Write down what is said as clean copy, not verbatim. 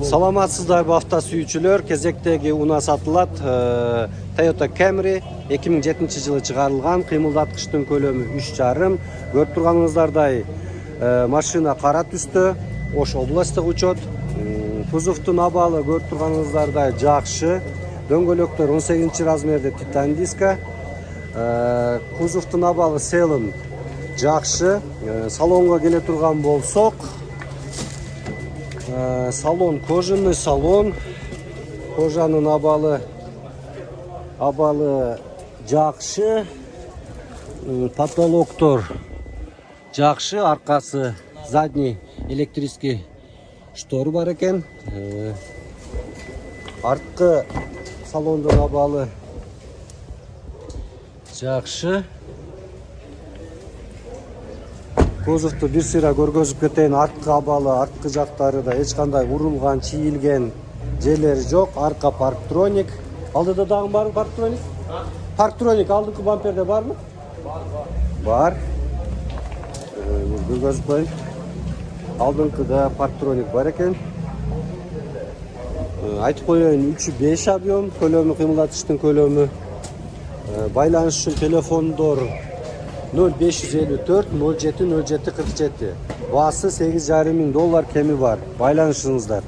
Саламатсыздар бафта сүйүүчүлөр, кезектеги унаа сатылат. Toyota Camry 2007 жылы чыгарылган, кыймылдаткычтын көлөмү 3,5. Көрүп турганыңыздардай машина кара түстө, Ош областтык учет. Кузовдун абалы көрүп турганыңыздардай жакшы. Дөңгөлөктөр 18 размерде титан диска. Кузовдун абалы селин жакшы. Салонго келе турган болсок, салон кожаный салон. Кожанын абалы жакшы. Потолоктор жакшы, аркасы задний электрический штор бар экен. Арткы салондун абалы жакшы. Кузовду бир сыйра көргөзүп кетейин. Арткы абалы, арткы жактары да эч кандай урулган, чийилген жерлери жок. Арка парктроник. Алдыда дагы барбы парктроник? Парктроник алдыңкы бамперде барбы? Бар. Көргөзүп коеюн. Алдыңкыда парктроник бар экен. Айтып коеюн, 3,5 объем көлөмү, кыймылдатыштын көлөмү. Байланыш үчүн телефондор 0554 07 07 47. Баасы $8,500 кеми бар. Байланышыңыздар.